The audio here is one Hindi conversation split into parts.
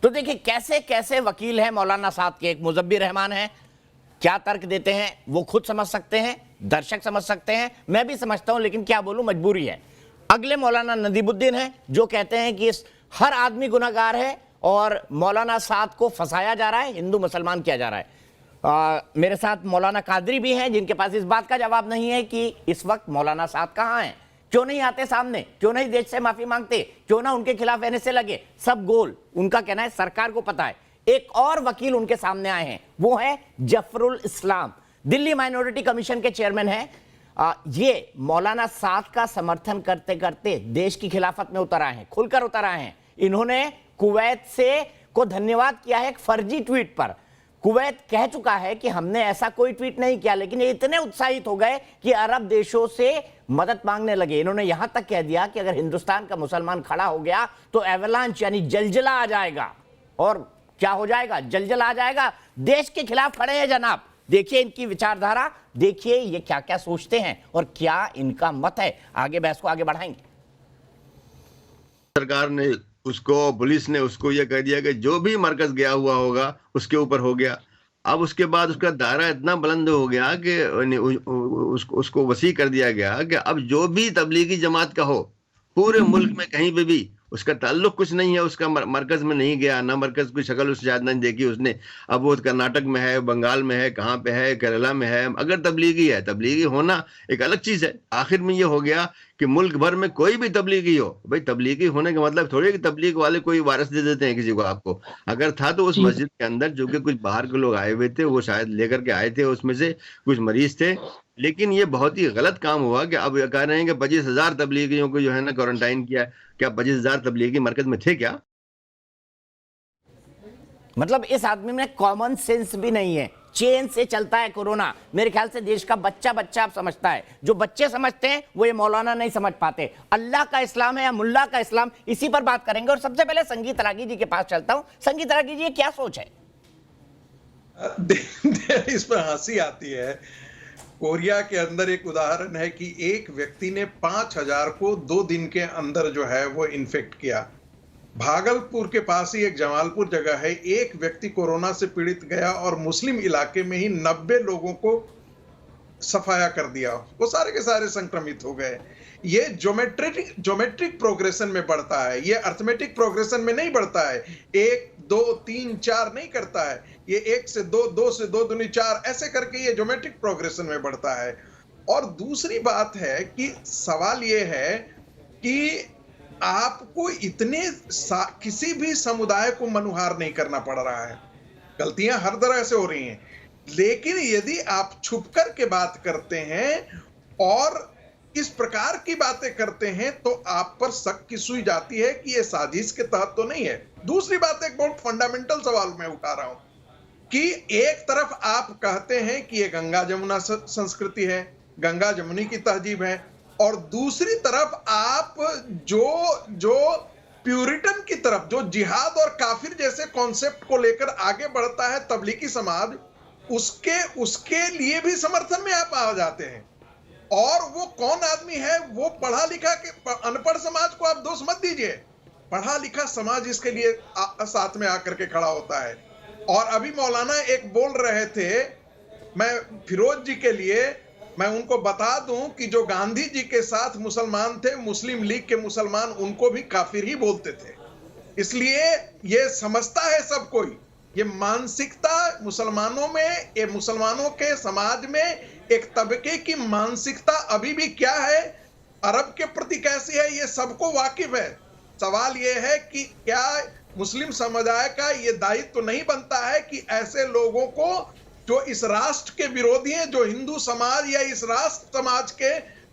तो देखिए कैसे कैसे वकील हैं मौलाना साहब के। एक मुजब्बिर रहमान है, क्या तर्क देते हैं वो खुद समझ सकते हैं, दर्शक समझ सकते हैं, मैं भी समझता हूं, लेकिन क्या बोलूं, मजबूरी है। अगले मौलाना नदीमुद्दीन है जो कहते हैं कि हर आदमी गुनहगार है और मौलाना साहब को फंसाया जा रहा है, हिंदू मुसलमान किया जा रहा है। मेरे साथ मौलाना कादरी भी हैं जिनके पास इस बात का जवाब नहीं है कि इस वक्त मौलाना साहब कहाँ हैं, क्यों नहीं आते सामने, क्यों नहीं देश से माफी मांगते, क्यों ना उनके खिलाफ एनएसए लगे। सब गोल उनका कहना है सरकार को पता है। एक और वकील उनके सामने आए हैं, वो है जफरुल इस्लाम, दिल्ली माइनॉरिटी कमीशन के चेयरमैन हैं। ये मौलाना साद का समर्थन करते करते देश की खिलाफत में उतर आए हैं, खुलकर उतर आए हैं। इन्होंने कुवैत से को धन्यवाद किया है एक फर्जी ट्वीट पर। कुवैत कह चुका है कि हमने ऐसा कोई ट्वीट नहीं किया, लेकिन ये इतने उत्साहित हो गए कि अरब देशों से मदद मांगने लगे। इन्होंने यहां तक कह दिया कि अगर हिंदुस्तान का मुसलमान खड़ा हो गया तो एवलांच यानी जलजला आ जाएगा। और क्या हो जाएगा? जलजला आ जाएगा। देश के खिलाफ खड़े हैं जनाब। देखिए इनकी विचारधारा, देखिए ये क्या क्या सोचते हैं और क्या इनका मत है। आगे बहस को आगे बढ़ाएंगे। सरकार ने उसको, पुलिस ने उसको ये कह दिया कि जो भी मरकज गया हुआ होगा उसके ऊपर हो गया। अब उसके बाद उसका दायरा इतना बुलंद हो गया कि उसको वसी कर दिया गया कि अब जो भी तबलीगी जमात का हो पूरे मुल्क में कहीं पे भी उसका ताल्लुक कुछ नहीं है, उसका मरकज में नहीं गया, ना मरकज की शक्ल उससे शायद नहीं देखी उसने। अब वो कर्नाटक में है, बंगाल में है, कहाँ पे है, केरला में है, अगर तबलीगी है, तबलीगी होना एक अलग चीज है। आखिर में ये हो गया कि मुल्क भर में कोई भी तबलीगी हो, भाई तबलीगी होने का मतलब थोड़ी कि तबलीग वाले कोई वारस दे देते हैं किसी को। आपको अगर था तो उस मस्जिद के अंदर जो कि कुछ बाहर के लोग आए हुए थे, वो शायद लेकर के आए थे, उसमें से कुछ मरीज थे। लेकिन ये बहुत ही गलत काम हुआ कि अब कह रहे हैं कि 25,000 तबलीगियों को जो है ना क्वारंटाइन किया। क्या 25,000 तबलीगी मरकज में थे क्या? मतलब इस आदमी में कॉमन सेंस भी नहीं है। चेन से चलता है कोरोना। मेरे ख्याल से देश का बच्चा बच्चा आप समझता है। जो बच्चे समझते हैं वो ये मौलाना नहीं समझ पाते। अल्लाह का इस्लाम है या मुल्ला का इस्लाम, इसी पर बात करेंगे। और सबसे पहले संगीत रागी जी के पास चलता हूं। संगीत रागी जी, क्या सोच है? इस पर हंसी आती है। कोरिया के अंदर एक उदाहरण है कि एक व्यक्ति ने 5,000 को 2 दिन के अंदर जो है वो इन्फेक्ट किया। भागलपुर के पास ही एक जमालपुर जगह है, एक व्यक्ति कोरोना से पीड़ित गया और मुस्लिम इलाके में ही 90 लोगों को सफाया कर दिया, वो सारे के सारे संक्रमित हो गए। ये ज्योमेट्रिक प्रोग्रेशन में बढ़ता है, ये अर्थमेटिक प्रोग्रेशन में नहीं बढ़ता है। 1 2 3 4 नहीं करता है, ये 1 से 2, 2 से 2 दूनी 4, ऐसे करके ये ज्योमेट्रिक प्रोग्रेशन में बढ़ता है। और दूसरी बात है कि सवाल ये है कि आपको किसी भी समुदाय को मनुहार नहीं करना पड़ रहा है। गलतियां हर तरह से हो रही हैं, लेकिन यदि आप छुप कर के बात करते हैं और इस प्रकार की बातें करते हैं तो आप पर शक की सुई जाती है कि ये साजिश के तहत तो नहीं है। दूसरी बात, एक बहुत फंडामेंटल सवाल मैं उठा रहा हूं कि एक तरफ आप कहते हैं कि ये गंगा जमुना संस्कृति है, गंगा जमुनी की तहजीब है, और दूसरी तरफ आप जो प्यूरिटन की तरफ, जो जिहाद और काफिर जैसे कॉन्सेप्ट को लेकर आगे बढ़ता है तबलीगी समाज, उसके लिए भी समर्थन में आप आ जाते हैं। और वो कौन आदमी है? वो पढ़ा लिखा के अनपढ़ समाज को आप दोष मत दीजिए, पढ़ा लिखा समाज इसके लिए साथ में आकर के खड़ा होता है। और अभी मौलाना एक बोल रहे थे, मैं फिरोज जी के लिए मैं उनको बता दूं कि जो गांधी जी के साथ मुसलमान थे, मुस्लिम लीग के मुसलमान, उनको भी काफिर ही बोलते थे। इसलिए ये समझता है सब कोई, ये मानसिकता मुसलमानों में, ये मुसलमानों के समाज में एक तबके की मानसिकता अभी भी क्या है, अरब के प्रति कैसी है, ये सबको वाकिफ है। सवाल ये है कि क्या मुस्लिम समुदाय का ये दायित्व तो नहीं बनता है कि ऐसे लोगों को जो इस राष्ट्र के विरोधी हैं, जो हिंदू समाज या इस राष्ट्र समाज के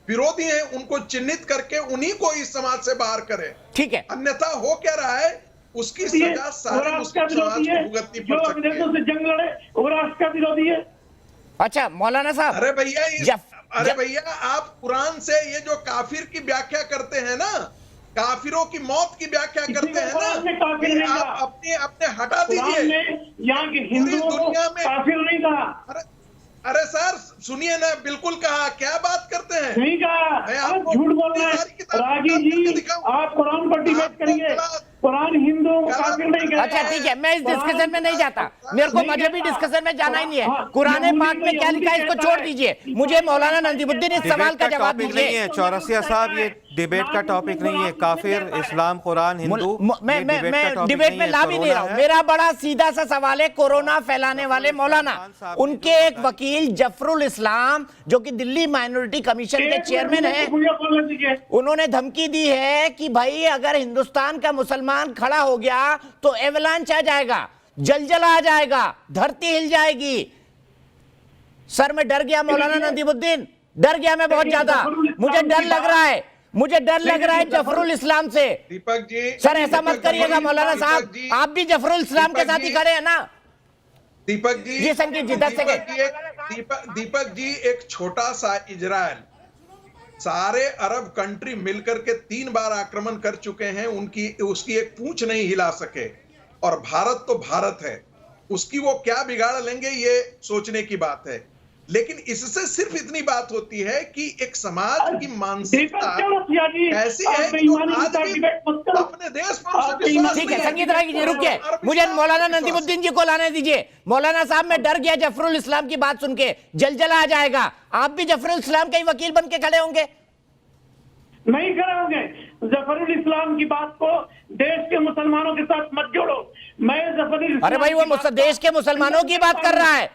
विरोधी हैं, उनको चिन्हित करके उन्हीं को इस समाज से बाहर करें। ठीक है, अन्यथा हो क्या रहा है, उसकी सजा सारे मुस्लिम समाज को भुगतनी पड़ सकती है। से जंग लड़े वो राष्ट्र का विरोधी है। अच्छा मौलाना साहब, अरे भैया आप कुरान से ये जो काफिर की व्याख्या करते हैं ना, काफिरों की मौत की व्याख्या करते हैं ना, आप अपने हटा दीजिए। यहाँ के हिंदुओं को काफिर नहीं कहा। अरे सर सुनिए ना, बिल्कुल कहा, क्या बात करते हैं? नहीं कहा, मैं आप आपको झूठ बोल रहे सारी हैं। किताब रागी निकाल करके जी, दिखाऊं? आप कुरान पर डिबेट आपको करिए। गलत- कुरान हिंदुओं को गलत- काफिर नहीं कहता अच्छा ठीक है, मैं इस डिस्कशन में नहीं जाता, मेरे को नहीं मजहबी कहता। डिस्कशन में जाना ही नहीं है। हाँ, कुरान यहूदी पाक में को क्या यहूदी लिखा है इसको कहता छोड़ है। दीजिए, मुझे मौलाना नंदीमुद्दीन इस सवाल का जवाब टॉपिक नहीं दीजिए। है चौरसिया साहब, ये डिबेट का टॉपिक नहीं है। काफिर, इस्लाम, कुरान, हिंदू, मैं ये मैं डिबेट का मैं टॉपिक डिबेट नहीं में है। ला भी नहीं रहा हूं। कोरोना है। मेरा बड़ा सीधा सा सवाल है, कोरोना फैलाने वाले मौलाना, उनके एक वकील जफरुल इस्लाम जो कि दिल्ली माइनॉरिटी कमीशन के चेयरमैन है, उन्होंने धमकी दी है कि भाई अगर हिंदुस्तान का मुसलमान खड़ा हो गया तो एवलांच आ जाएगा, जलजला आ जाएगा, धरती हिल जाएगी। सर मैं डर गया मौलाना नंदीमुद्दीन, डर गया मैं बहुत ज्यादा, मुझे डर लग रहा है, मुझे डर लग रहा है जफरुल इस्लाम से। दीपक जी, सर ऐसा मत दीपक करिएगा जी, मौलाना दीपक साहब, जी, आप भी जफरुल इस्लाम के दीपक साथ ही जी, खड़े हैं ना। दीपक जी, जी संजीव जी, 10 सेकंड। दीपक जी, एक छोटा सा इजराइल सारे अरब कंट्री मिलकर के 3 बार आक्रमण कर चुके हैं, उसकी एक पूंछ नहीं हिला सके। और भारत तो भारत है, उसकी वो क्या बिगाड़ लेंगे ये सोचने की बात है। लेकिन इससे सिर्फ इतनी बात होती है कि एक समाज की मानसिकता ऐसी है कि जो आज भी अपने देश पर उसे विश्वास ठीक है नहीं संगीत राय जी रुकिए, और मुझे विश्वास मौलाना विश्वास। नंदीमुद्दीन जी को लाने दीजिए। मौलाना साहब मैं डर गया जफरुल इस्लाम की बात सुन के, जलजला आ जाएगा। आप भी जफरुल इस्लाम के ही वकील बन के खड़े होंगे? नहीं खड़े होंगे। जफरुल इस्लाम की बात को देश के मुसलमानों के साथ मत जोड़ो। मैं जफरुल अरे भाई वो देश के मुसलमानों की बात कर रहा है,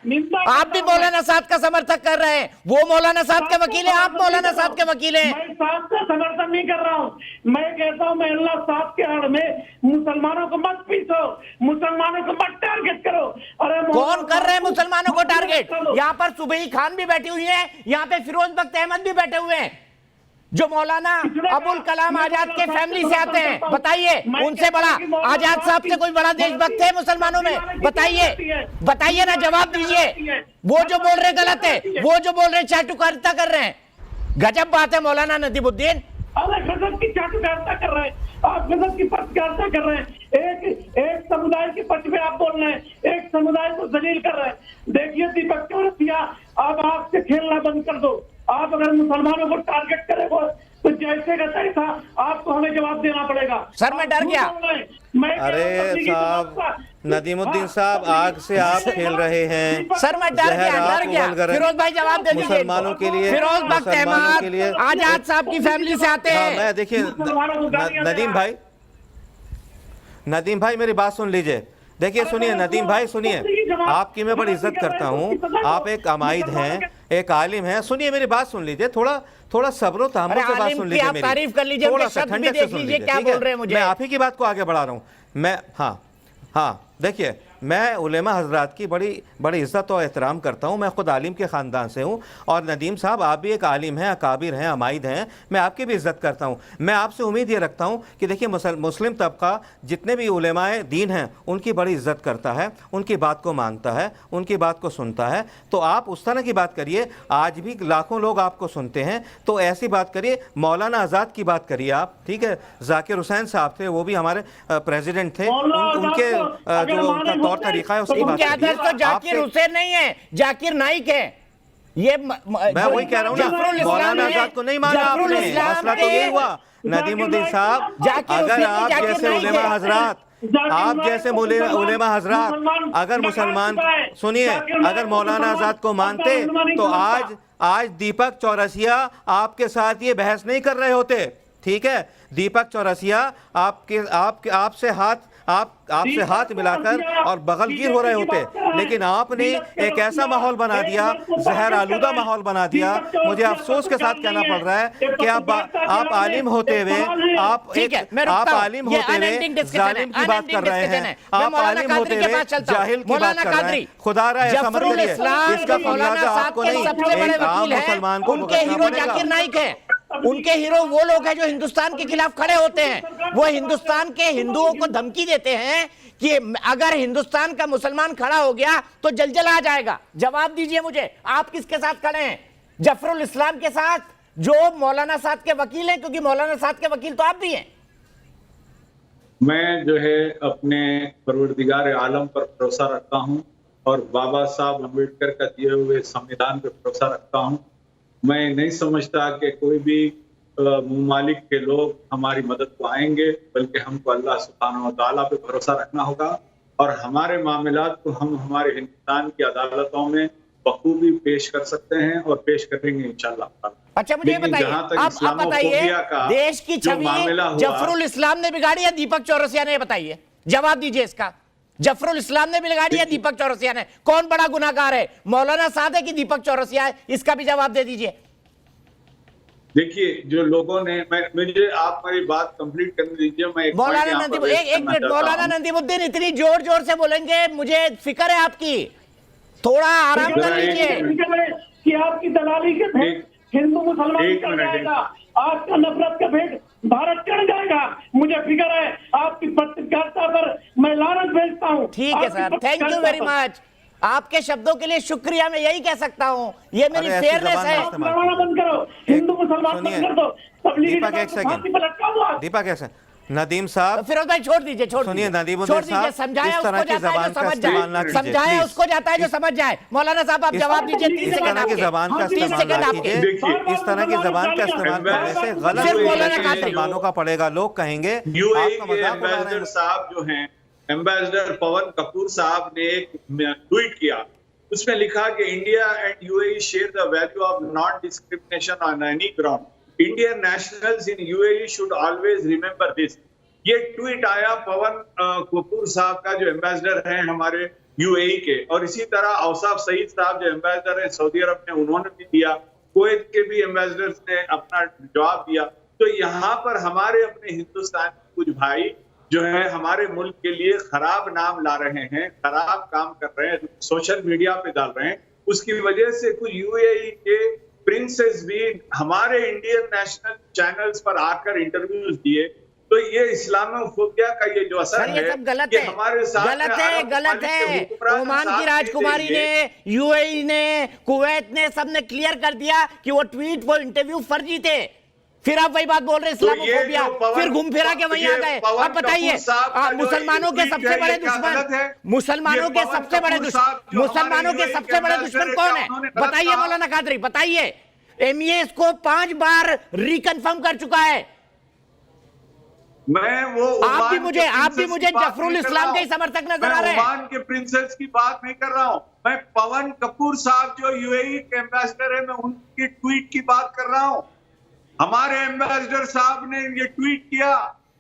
आप भी मौलाना साहब का समर्थक कर रहे हैं। वो मौलाना साहब के वकील हैं, आप मौलाना साहब के वकील हैं। मैं साहब का समर्थन नहीं कर रहा हूँ। मैं कहता हूँ मैं अल्लाह साहब के आड़ में मुसलमानों को मत पीसो, मुसलमानों को मत टारगेट करो। अरे कौन कर रहे हैं मुसलमानों को टारगेट? यहाँ पर सुबई खान भी बैठी हुई है, यहाँ पे फिरोज बख्त अहमद भी बैठे हुए हैं जो मौलाना अबुल कलाम आजाद के फैमिली से आते हैं। बताइए उनसे बड़ा आजाद साहब से कोई बड़ा देशभक्त है मुसलमानों में? बताइए, बताइए ना, जवाब दीजिए। वो जो बोल रहे गलत है, वो जो बोल रहे चाटुकारिता कर रहे हैं। गजब बात है मौलाना नदीमुद्दीन। अरे गजब की चाटुकारिता कर रहे हैं आप, गजब की पत्रकारिता कर रहे हैं। एक समुदाय के पक्ष में आप बोल रहे हैं, एक समुदाय को जलील कर रहे हैं। देखिए दीपक चौरसिया, आप आपसे खेलना बंद कर दो। आप अगर मुसलमानों को टारगेट करेंगे तो जैसे का तैसा आपको हमें जवाब देना पड़ेगा। सर मैं डर गया। अरे साहब, नदीमुद्दीन साहब, आग से आप खेल रहे हैं। सर मैं डर गया। फिरोज भाई जवाब दे दीजिए। मुसलमानों के लिए, फिरोज बख्त मुसलमानों के लिए अहमद आजाद साहब की फैमिली से आते हैं। मैं देखिए नदीम भाई मेरी बात सुन लीजिए। देखिए सुनिए नदीम भाई, सुनिए, आपकी मैं बड़ी इज्जत करता हूँ, आप एक अमाइद हैं, एक आलिम हैं। सुनिए मेरी बात सुन लीजिए, थोड़ा सब्र तहम्मुल से बात सुन लीजिए। तारीफ कर लीजिए, थोड़ा सा शब्द भी ठंडक से देख सुन लीजिए लीजिए, क्या ठीक है? बोल रहे हैं मुझे। मैं आप ही की बात को आगे बढ़ा रहा हूँ। मैं हाँ देखिए, मैं उलेमा हजरात की बड़ी इज्जत और एहतराम करता हूँ। मैं खुद आलिम के ख़ानदान से हूँ, और नदीम साहब आप भी एक आलिम हैं, अकाबिर हैं, अमाइद हैं, मैं आपकी भी इज्जत करता हूँ। मैं आपसे उम्मीद ये रखता हूँ कि देखिए मुस्लिम तबका जितने भी उलेमाए दीन हैं उनकी बड़ी इज्जत करता है, उनकी बात को मानता है, उनकी बात को सुनता है। तो आप उस तरह की बात करिए। आज भी लाखों लोग आपको सुनते हैं, तो ऐसी बात करिए। मौलाना आज़ाद की बात करिए आप, ठीक है? जाकिर हुसैन साहब थे, वो भी हमारे प्रेसिडेंट थे, उनके जो उनका तौर तरीका है उसकी बात आदर्श तो जाकिर हुसैन नहीं है, जाकिर नाइक है। ये मैं वही कह रहा हूँ ना, मौलाना आजाद को नहीं माना आपने। मसला तो ये हुआ नदीमुद्दीन साहब, अगर आप जैसे उलेमा हजरात, आप जैसे उलेमा हजरात अगर मुसलमान, सुनिए, अगर मौलाना आजाद को मानते तो आज दीपक चौरसिया आपके साथ ये बहस नहीं कर रहे होते, ठीक है? दीपक चौरसिया आपसे हाथ मिलाकर और बगलगीर हो रहे होते, लेकिन आपने एक ऐसा माहौल बना दिया, जहर आलूदा माहौल बना दिया। मुझे अफसोस के साथ कहना पड़ रहा है कि आप आलिम होते हुए जालिम की बात कर रहे हैं, आप आलिम होते हुए जाहिल की बात कर रहे हैं। खुदारा ऐसा मत करिए, इसका खमियाजा आपको नहीं, एक आम मुसलमान को भुगतना पड़ेगा। उनके हीरो वो लोग हैं जो हिंदुस्तान के खिलाफ खड़े होते हैं। वो हिंदुस्तान के हिंदुओं को धमकी देते हैं कि अगर हिंदुस्तान का मुसलमान खड़ा हो गया तो जलजला आ जाएगा। जवाब दीजिए मुझे, आप किसके साथ खड़े हैं? जफरुल इस्लाम के साथ जो मौलाना साहब के वकील हैं, क्योंकि मौलाना साहब के वकील तो आप भी हैं। मैं जो है अपने परवरदिगार आलम पर भरोसा रखता हूँ और बाबा साहब अम्बेडकर का दिए हुए संविधान पे भरोसा रखता हूँ। मैं नहीं समझता कि कोई भी मुमालिक के लोग हमारी मदद को आएंगे, बल्कि हमको अल्लाह सुब्हानहू व तआला पे भरोसा रखना होगा और हमारे मामलात को हम हमारे हिंदुस्तान की अदालतों में बखूबी पेश कर सकते हैं और पेश करेंगे इंशाल्लाह। अच्छा मुझे ये बताइए, आप बताइए, देश की छवि जफरुल इस्लाम ने बिगाड़ी है दीपक चौरसिया ने? बताइए, जवाब दीजिए इसका। जफरुल इस्लाम ने बिगाड़ी है दीपक चौरसिया ने? कौन बड़ा गुनाहगार है, मौलाना साद है कि दीपक चौरसिया है? इसका भी जवाब दे दीजिए। देखिए, जो लोगों ने, मुझे आप मेरी बात कंप्लीट करने दीजिए। मैं मौलाना एक मिनट, मौलाना नदीमुद्दीन इतनी जोर जोर से बोलेंगे, मुझे फिक्र है आपकी, थोड़ा आराम कर लीजिए। कि आपकी दलाली के भेंट हिंदू मुसलमान चढ़ जाएगा, आपका नफरत का भेंट भारत चढ़ जाएगा। मुझे फिक्र है आपकी पत्रकारिता पर, मैं लानत भेजता हूँ। ठीक है sir, thank you very much. आपके शब्दों के लिए शुक्रिया, मैं यही कह सकता हूँ, ये मेरी फेयरनेस है। बंद करो, हिंदू मुसलमान बंद कर दो। दीपक एक सेकंड, दीपक एक सेकंड, नदीम साहब, फिरोज भाई छोड़ दीजिए, सुनिए नदीमुद्दीन साहब, समझाया इस तरह की जबान का इस्तेमाल ना कीजिए, समझाया उसको जाता है जो समझ जाए। मौलाना साहब आप जवाब दीजिए, 30 इस सेकंड तरह की जबान का इस्तेमाल ना कीजिए। इस तरह की जबान का इस्तेमाल करने से गलत मुसलमानों का पड़ेगा, लोग कहेंगे आपका मजाक उड़ा रहे हैं। साहब जो हैं, एम्बेसडर पवन कपूर साहब ने एक ट्वीट किया, उसमें लिखा कि India and UAE share the value of non discrimination on any ground. Indian nationals in UAE should always remember this. ये ट्वीट आया पवन कपूर साहब का, जो एम्बेसडर हैं हमारे यूएई के, और इसी तरह औसाफ सईद साहब जो एम्बेसडर हैं सऊदी अरब में, उन्होंने भी दिया। कुवैत के भी एम्बेसडर्स ने अपना जवाब दिया। तो यहाँ पर हमारे अपने हिंदुस्तान के कुछ भाई जो है हमारे मुल्क के लिए खराब नाम ला रहे हैं, खराब काम कर रहे हैं, सोशल मीडिया पे डाल रहे हैं। उसकी वजह से कुछ यूएई के प्रिंसेस भी हमारे इंडियन नेशनल चैनल्स पर आकर इंटरव्यूज दिए। तो ये इस्लामोफोबिया का ये जो असर है, सब गलत कि है, हमारे साथ गलत है। ओमान की राजकुमारी ने, यूएई ने, कुवैत ने, सबने क्लियर कर दिया कि वो ट्वीट, वो इंटरव्यू फर्जी थे। फिर आप वही बात बोल रहे हैं, इस्लामोफोबिया, फिर घूम फिरा के वहीं आ गए। अब बताइए, मुसलमानों के सबसे बड़े दुश्मन, मुसलमानों के सबसे बड़े दुश्मन, मुसलमानों के सबसे बड़े दुश्मन कौन है? बताइए मौलाना कादरी, बताइए। एमईए इसको 5 बार रिकन्फर्म कर चुका है। आप भी मुझे जफरुल इस्लाम के ही समर्थक नजर आ रहे हैं। ओमान के प्रिंसेस की बात नहीं कर रहा हूं मैं, पवन कपूर साहब जो यूएई के एम्बेसडर है, मैं उनकी ट्वीट की बात कर रहा हूं। हमारे एम्बेसडर साहब ने ये ट्वीट किया,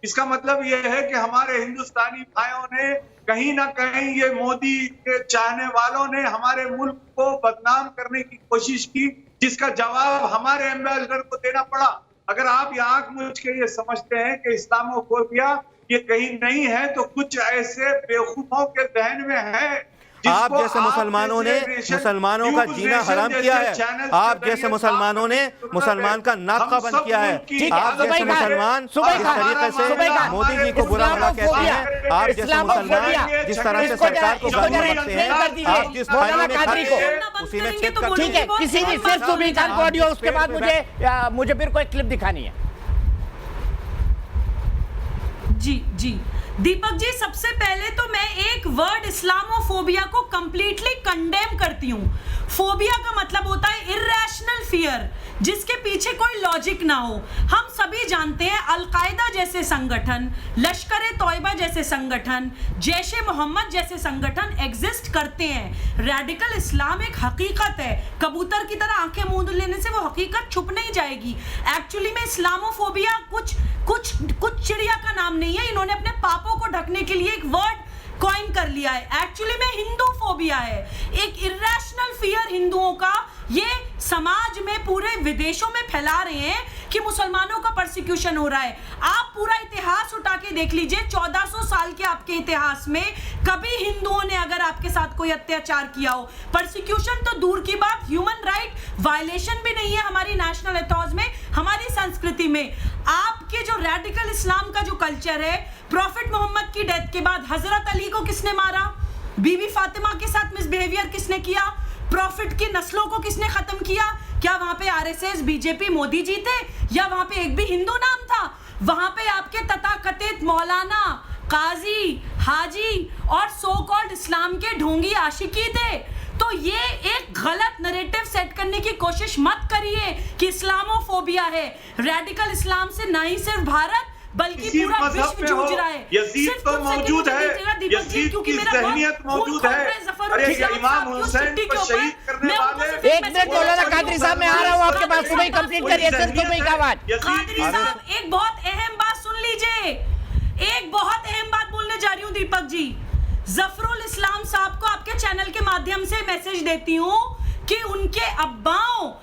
इसका मतलब ये है कि हमारे हिंदुस्तानी भाइयों ने कहीं ना कहीं, ये मोदी के चाहने वालों ने हमारे मुल्क को बदनाम करने की कोशिश की, जिसका जवाब हमारे एम्बेसडर को देना पड़ा। अगर आप ये आंख मूंद के ये समझते हैं कि इस्लामोफोबिया ये कहीं नहीं है, तो कुछ ऐसे बेवकूफों के जहन में है। आप जैसे मुसलमानों ने मुसलमानों का जीना हराम किया है, आप जैसे मुसलमानों ने मुसलमान का नाका बंद किया है, आप जैसे मुसलमान जिस तरीके से मोदी जी को बुरा भला कहते हैं, आप जैसे मुसलमान जिस तरह से सरकार को गाली बकते हैं, आप जिस थाली में खाते हैं उसी में छेद करते हैं। ठीक है, किसी भी सिर्फ सुबीर खान को ऑडियो, उसके बाद मुझे फिर कोई क्लिप दिखानी है। जी दीपक जी, सबसे पहले तो मैं एक वर्ड इस्लामोफोबिया को कंप्लीटली कंडेम करती हूँ। फोबिया का मतलब होता है इर्रेशनल फियर, जिसके पीछे कोई लॉजिक ना हो। हम सभी जानते हैं अल-कायदा जैसे संगठन, लश्कर-ए-तौयबा जैसे संगठन, जैश-ए-मोहम्मद जैसे संगठन एग्जिस्ट करते हैं। रेडिकल इस्लाम एक हकीकत है, कबूतर की तरह आंखें मूंद लेने से वो हकीकत छुप नहीं जाएगी। एक्चुअली में इस्लामोफोबिया कुछ चिड़िया का नाम नहीं है, इन्होंने अपने पापों को ढकने के लिए एक वर्ड कॉइन कर लिया है। एक्चुअली में हिंदू फोबिया है, एक इर्रेशनल फियर हिंदुओं का, ये समाज में पूरे विदेशों में फैला रहे हैं कि मुसलमानों का परसिक्यूशन हो रहा है। आप पूरा इतिहास उठा के देख लीजिए, 1400 साल के आपके इतिहास में कभी हिंदुओं ने अगर आपके साथ कोई अत्याचार किया हो, परसिक्यूशन तो दूर की बात, ह्यूमन राइट वायलेशन भी नहीं है हमारी नेशनल एथॉज में, हमारी संस्कृति में। आपके जो रेडिकल इस्लाम का जो कल्चर है, प्रॉफिट मोहम्मद की डेथ के बाद हजरत अली को किसने मारा, बीबी फातिमा के साथ मिसबिहेवियर किसने किया, प्रॉफिट की नस्लों को किसने खत्म किया? क्या वहां पे आरएसएस, बीजेपी, मोदी जी थे, या वहां पे एक भी हिंदू नाम था? वहां पे आपके तथाकथित मौलाना काजी, हाजी और सो कॉल्ड इस्लाम के ढोंगी आशिकी थे। तो ये एक गलत नैरेटिव सेट करने की कोशिश मत करिए कि इस्लामोफोबिया है। रेडिकल इस्लाम से ना ही सिर्फ भारत बल्कि पूरा विश्व जूझ रहा है। यजीद तो मौजूद है, यजीद की ज़हनियत मौजूद है। अरे इमाम हुसैन को शहीद करने वाले एक मिनट मौलाना कादरी साहब, मैं आ रहा हूँ आपके पास, सुबह कंप्लीट करिए सर, सुबह का आवाज। कादरी साहब एक बहुत अहम बात सुन लीजिए, एक बहुत अहम बात बोलने जा रही हूँ दीपक जी। जफरुल इस्लाम साहब को आपके चैनल के माध्यम से मैसेज देती हूँ कि उनके अब्बाओं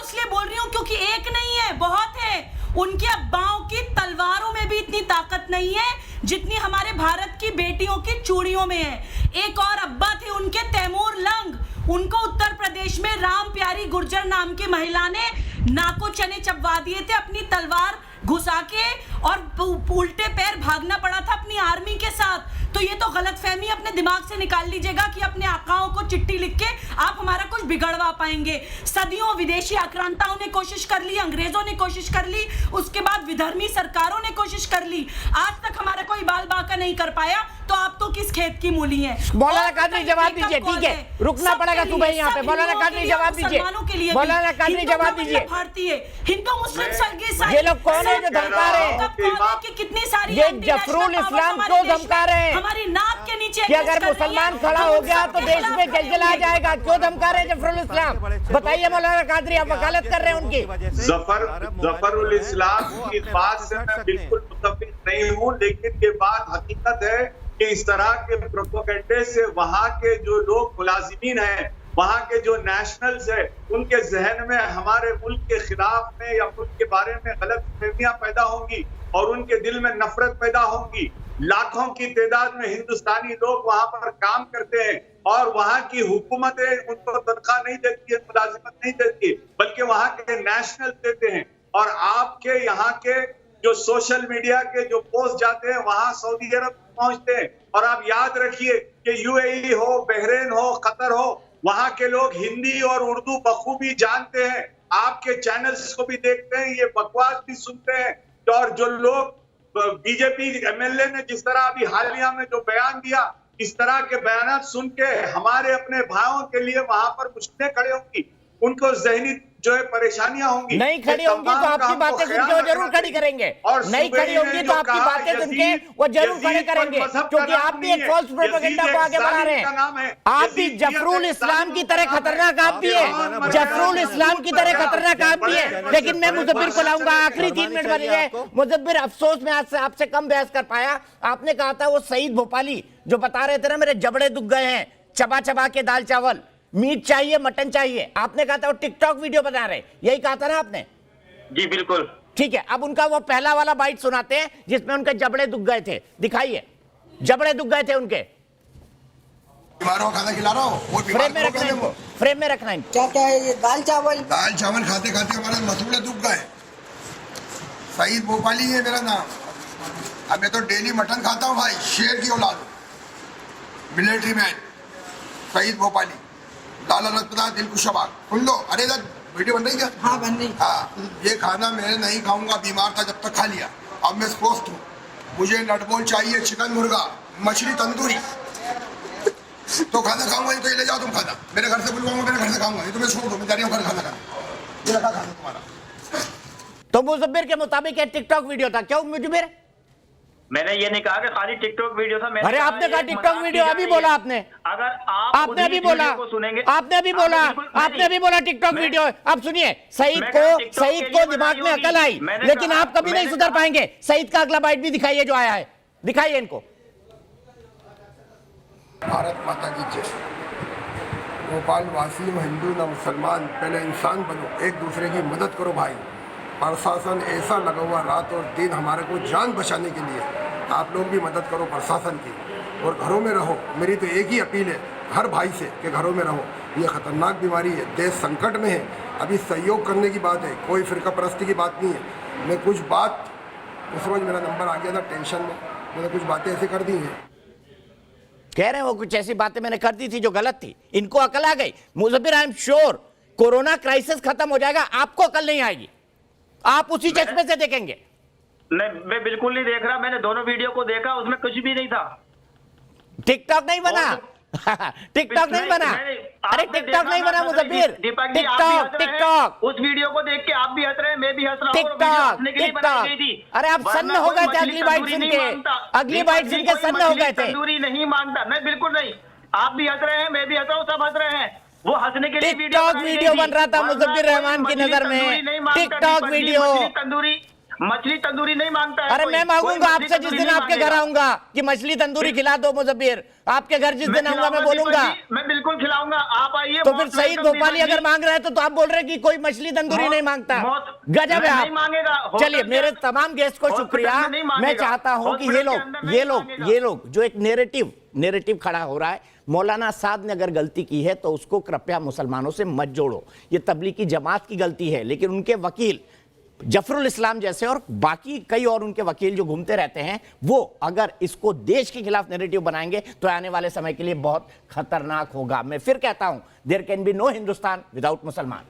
इसलिए बोल रही हूँ क्योंकि एक नहीं है, बहुत है। उनके अब्बाओं की तलवारों में भी इतनी ताकत नहीं है जितनी हमारे भारत की बेटियों की चूड़ियों में है। एक और अब्बा थे उनके, तैमूर लंग, उनको उत्तर प्रदेश में राम प्यारी गुर्जर नाम की महिला ने नाको चने चबवा दिए थे अपनी तलवार घुसा के, और उल्टे पैर भागना पड़ा था अपनी आर्मी के साथ। तो ये तो गलतफहमी अपने दिमाग से निकाल लीजिएगा कि अपने आकाओं को चिट्ठी लिख के आप हमारा कुछ बिगड़वा पाएंगे। सदियों विदेशी आक्रांताओं ने कोशिश कर ली, अंग्रेजों ने कोशिश कर ली, उसके बाद विधर्मी सरकारों ने कोशिश कर ली, आज तक हमारा कोई बाल बांका नहीं कर पाया। तो आप तो किस खेत की मूली हैं? मौलाना कादरी जवाब दीजिए, ठीक है, रुकना पड़ेगा सुबह यहाँ पे। मौलाना कादरी जवाब दीजिए, मौलाना कादरी जवाब दीजिए। भारतीय हिंदू मुस्लिम ये लोग कौन है जो धमका रहे हैं? कितनी सारी ये जफरुल इस्लाम क्यों धमका रहे हैं हमारी नाक के नीचे कि अगर मुसलमान खड़ा हो गया तो देश में जलजला आ जाएगा? क्यों धमका रहे हैं जफरुल इस्लाम? बताइए मौलाना कादरी, आप वकालत कर रहे हैं उनकी। जफरुल इस्लाम की बात से मैं बिल्कुल मुत्तफिक नहीं हूँ, लेकिन ये बात हकीकत है कि इस तरह के प्रोपेगेंडे से वहां के जो लोग मुलाजिमीन हैं, वहां के जो नेशनल्स है, उनके जहन में हमारे मुल्क के खिलाफ में या मुल्क के बारे में गलत फहमियां पैदा होंगी और उनके दिल में नफरत पैदा होंगी। लाखों की तादाद में हिंदुस्तानी लोग वहां पर काम करते हैं और वहां की हुकूमतें उनको तनख्वाह नहीं देती है, मुलाजिमत नहीं देती, बल्कि वहां के नेशनल देते हैं। और आपके यहाँ के जो सोशल मीडिया के जो पोस्ट जाते हैं वहां सऊदी अरब पहुंचते हैं। और आप याद रखिए कि यूएई हो, बहरीन हो, कतर हो, वहां के लोग हिंदी और उर्दू बखूबी जानते हैं, आपके चैनल्स को भी देखते हैं, ये बकवास भी सुनते हैं। और जो लोग बीजेपी एमएलए ने जिस तरह अभी हालिया में जो बयान दिया, इस तरह के बयान सुन के हमारे अपने भाइयों के लिए वहां पर मुश्किलें खड़े होंगी, उनको जहनी जो है परेशानियां होंगी। नहीं खड़ी होंगी तो आपकी बातें सुन के वो जरूर खड़ी करेंगे, और नहीं खड़ी होंगी तो आपकी बातें सुन के वो जरूर खड़े करेंगे, क्योंकि आप भी एक फॉल्स प्रोपेगेंडा को आगे बढ़ा रहे हैं। आप भी जफरुल इस्लाम की तरह खतरनाक आप भी है, जफरुल इस्लाम की तरह खतरनाक आप भी है। लेकिन मैं मुजब्बिर को लाऊंगा, आखिरी 3 मिनट बन गए। मुजब्बिर, अफसोस में आज से आपसे कम बहस कर पाया। आपने कहा था वो सईद भोपाली जो बता रहे थे ना, मेरे जबड़े दुख गए हैं चबा चबा के दाल चावल, मीट चाहिए, मटन चाहिए। आपने कहा था वो टिकटॉक वीडियो बना रहे, यही कहा था ना आपने? जी बिल्कुल। ठीक है, अब उनका वो पहला वाला बाइट सुनाते हैं जिसमें उनके जबड़े दुख गए थे। दिखाइए, जबड़े दुख गए थे उनके। खाना खिला रहा हूँ, फ्रेम में रखना इनको, फ्रेम में रखना इनको। क्या क्या है ये? दाल चावल खाते खाते हमारे मसूड़े दुख गए। सईद भोपाली है मेरा नाम। अब मैं तो डेली मटन खाता हूँ भाई, शेर की औलाद हूँ, मिलिट्री मैन सईद भोपाली, लाला लजपत दिलकुशा। सुन लो। अरे वीडियो बन रही क्या? हाँ बन रही। हाँ, ये खाना मैं नहीं खाऊंगा, बीमार था जब तक खा लिया, अब मैं स्वस्थ हूँ। मुझे नटबोल चाहिए, चिकन मुर्गा, मछली तंदूरी, तो खाना खाऊंगा। तो ये ले जाओ तुम खाना, मेरे घर से बुलवाऊंगा, मेरे घर से खाऊंगा। ये तो मैं छोड़ दो, मैं जा रही हूँ घर खाना खाना। ये रखा खाना तुम्हारा। तो मुजब्बिर के मुताबिक ये टिकटॉक वीडियो था, क्यों मुजब्बिर? मैंने ये नहीं कहा कि खाली टिकटॉक वीडियो था। अरे आपने कहा टिकटॉक वीडियो, अभी बोला आपने। अगर आपने अभी बोला, आपने अभी बोला, आपने अभी बोला टिकटॉक वीडियो। अब सुनिए, सईद को दिमाग में अकल आई, लेकिन आप कभी नहीं सुधर पाएंगे। सईद का अगला बाइट भी दिखाइए जो आया है, दिखाइए इनको। भारत माता की जय। भोपाल वासी हो, हिंदू ना मुसलमान, पहले इंसान बनो, एक दूसरे की मदद करो भाई। प्रशासन ऐसा लगा हुआ रात और दिन हमारे को जान बचाने के लिए, आप लोग भी मदद करो प्रशासन की, और घरों में रहो। मेरी तो एक ही अपील है हर भाई से कि घरों में रहो। ये खतरनाक बीमारी है, देश संकट में है, अभी सहयोग करने की बात है, कोई फिरका परस्ती की बात नहीं है। मैं कुछ बात, उस रोज मेरा नंबर आ गया था टेंशन में, मैंने कुछ बातें ऐसी कर दी हैं। कह रहे हैं वो कुछ ऐसी बातें मैंने कर दी थी जो गलत थी, इनको अकल आ गई। Mujabbir, I am sure corona crisis खत्म हो जाएगा, आपको अकल नहीं आएगी, आप उसी चश्मे से देखेंगे। नहीं, मैं बिल्कुल नहीं देख रहा, मैंने दोनों वीडियो को देखा, उसमें कुछ भी नहीं था। टिकटॉक नहीं बना। टिकटॉक नहीं बना। अरे टिकटॉक नहीं बना मुजब्बिर। दीपक जी, टिकटॉक टिकटॉक उस वीडियो को देख के आप भी हंस रहे हैं, मैं भी हंस रहा हूँ। TikTok TikTok. अरे आप सन्न हो गए थे अगली बाइट सुन के, अगली बाइट सुन के सन्न हो गए थे। तंदूरी नहीं मांगता, नहीं बिल्कुल नहीं। आप भी हंस रहे हैं, मैं भी हंस रहा हूँ, सब हंस रहे हैं। वो हंसने के लिए टिकटॉक वीडियो बन रहा था मुजब्बिर रहमान की नजर में। TikTok video. मछली तंदूरी नहीं मांगता है। अरे मैं मांगूंगा आपसे जिस दिन आपके घर आऊंगा कि मछली तंदूरी खिला दो मुजब्बिर। आपके घर जिस दिन आऊंगा मैं बोलूंगा, मैं बिल्कुल खिलाऊंगा, आप आइए। तो फिर सईद भोपाली अगर मांग रहे हैं तो आप बोल रहे हैं कि कोई मछली तंदूरी नहीं मांगता। गजब है आप। चलिए मेरे तमाम गेस्ट को शुक्रिया। मैं चाहता हूं कि ये लोग जो एक नेरेटिव खड़ा हो रहा है, मौलाना साद ने अगर गलती की है तो उसको कृपया मुसलमानों से मत जोड़ो। ये तबलीगी जमात की गलती है, लेकिन उनके वकील जफरुल इस्लाम जैसे और बाकी कई और उनके वकील जो घूमते रहते हैं, वो अगर इसको देश के खिलाफ नैरेटिव बनाएंगे तो आने वाले समय के लिए बहुत खतरनाक होगा। मैं फिर कहता हूं, there can be no Hindustan without मुसलमान।